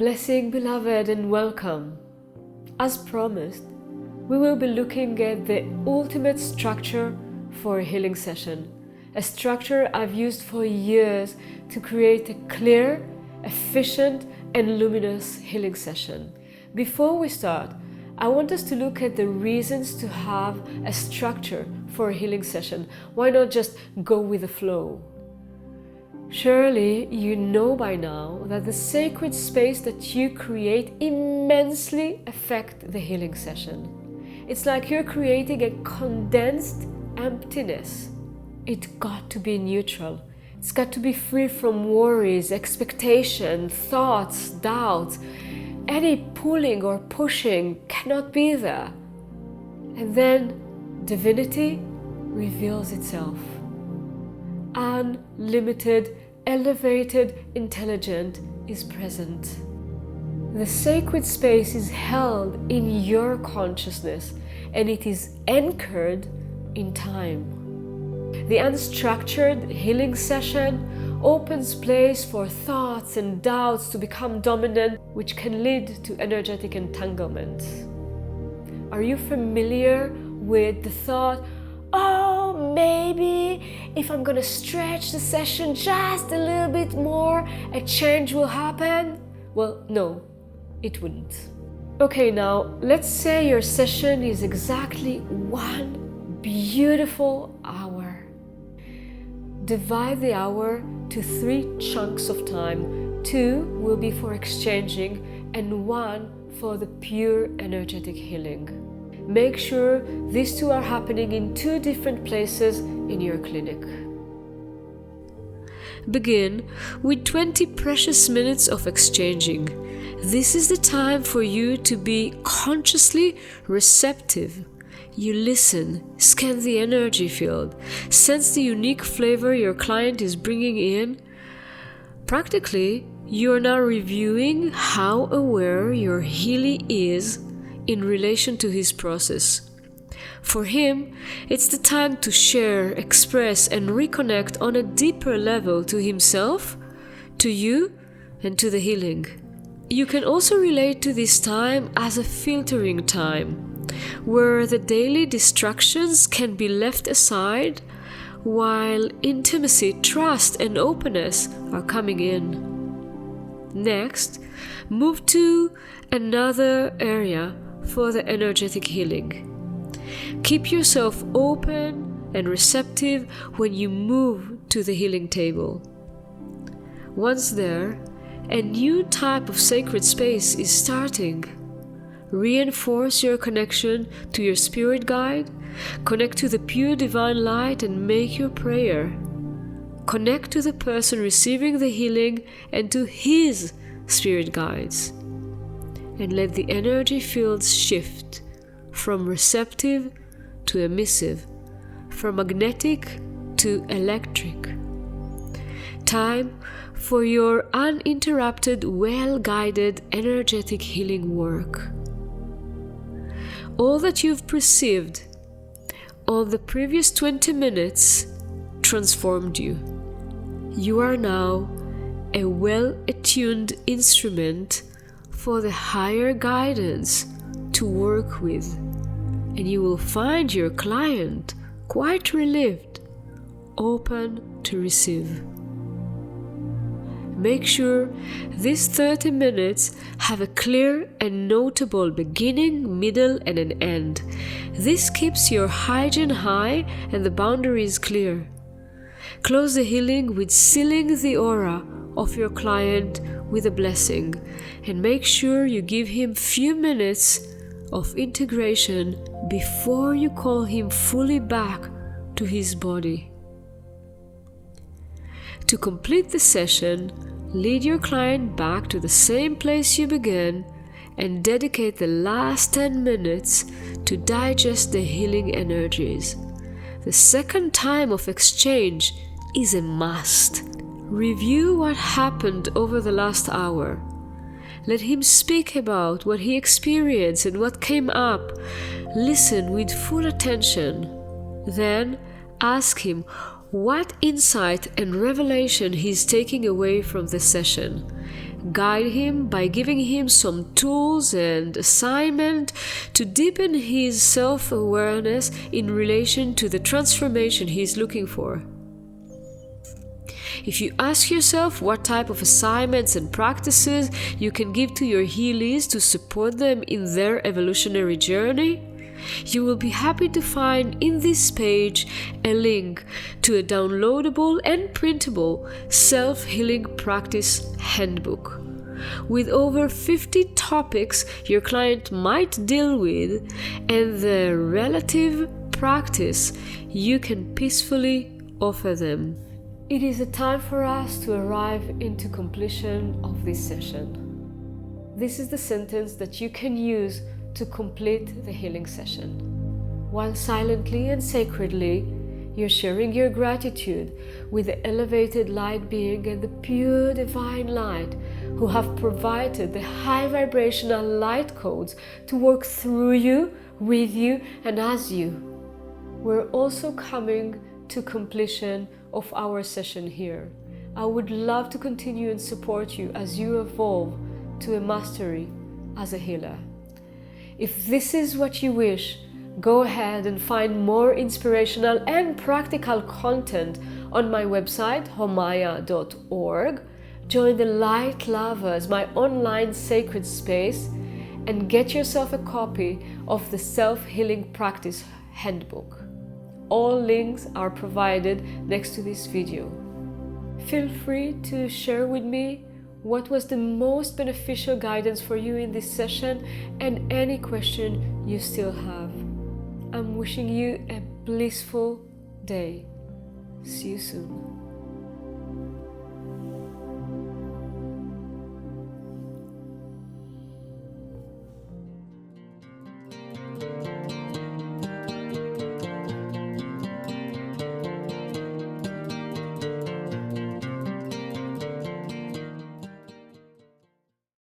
Blessing, beloved, and welcome. As promised, we will be looking at the ultimate structure for a healing session, a structure I've used for years to create a clear, efficient, and luminous healing session. Before we start, I want us to look at the reasons to have a structure for a healing session. Why not just go with the flow? Surely you know by now that the sacred space that you create immensely affects the healing session. It's like you're creating a condensed emptiness. It's got to be neutral. It's got to be free from worries, expectations, thoughts, doubts. Any pulling or pushing cannot be there. And then divinity reveals itself. Unlimited, elevated, intelligent is present. The sacred space is held in your consciousness and it is anchored in time. The unstructured healing session opens place for thoughts and doubts to become dominant, which can lead to energetic entanglement. Are you familiar with the thought, oh, maybe if I'm gonna stretch the session just a little bit more, a change will happen? Well, no, it wouldn't. Okay, now let's say your session is exactly 1 beautiful hour. Divide the hour to 3 chunks of time. 2 will be for exchanging and 1 for the pure energetic healing. Make sure these 2 are happening in 2 different places in your clinic. Begin with 20 precious minutes of exchanging. This is the time for you to be consciously receptive. You listen, scan the energy field, sense the unique flavor your client is bringing in. Practically, you are now reviewing how aware your healee is in relation to his process. For him, it's the time to share, express, and reconnect on a deeper level to himself, to you, and to the healing. You can also relate to this time as a filtering time, where the daily distractions can be left aside while intimacy, trust, and openness are coming in. Next, move to another area for the energetic healing. Keep yourself open and receptive when you move to the healing table. Once there, a new type of sacred space is starting. Reinforce your connection to your spirit guide, connect to the pure divine light and make your prayer. Connect to the person receiving the healing and to his spirit guides. And let the energy fields shift from receptive to emissive, from magnetic to electric. Time for your uninterrupted, well-guided, energetic healing work. All that you've perceived on the previous 20 minutes transformed you. You are now a well-attuned instrument for the higher guidance to work with, and you will find your client quite relieved, open to receive. Make sure these 30 minutes have a clear and notable beginning, middle, and an end. This keeps your hygiene high and the boundaries clear. Close the healing with sealing the aura of your client with a blessing, and make sure you give him few minutes of integration before you call him fully back to his body. To complete the session, lead your client back to the same place you began and dedicate the last 10 minutes to digest the healing energies. The second time of exchange is a must. Review what happened over the last hour. Let him speak about what he experienced and what came up. Listen with full attention. Then ask him what insight and revelation he's taking away from the session. guide him by giving him some tools and assignment to deepen his self-awareness in relation to the transformation he is looking for. If you ask yourself what type of assignments and practices you can give to your healees to support them in their evolutionary journey, you will be happy to find in this page a link to a downloadable and printable self-healing practice handbook with over 50 topics your client might deal with and the relative practice you can peacefully offer them. It is a time for us to arrive into completion of this session. This is the sentence that you can use to complete the healing session. While silently and sacredly, you're sharing your gratitude with the elevated light being and the pure divine light who have provided the high vibrational light codes to work through you, with you, and as you. We're also coming to completion of our session here. I would love to continue and support you as you evolve to a mastery as a healer. If this is what you wish, go ahead and find more inspirational and practical content on my website, homaya.org. Join the Light Lovers, my online sacred space, and get yourself a copy of the Self-Healing Practice Handbook. All links are provided next to this video. Feel free to share with me what was the most beneficial guidance for you in this session and any question you still have. I'm wishing you a blissful day. See you soon.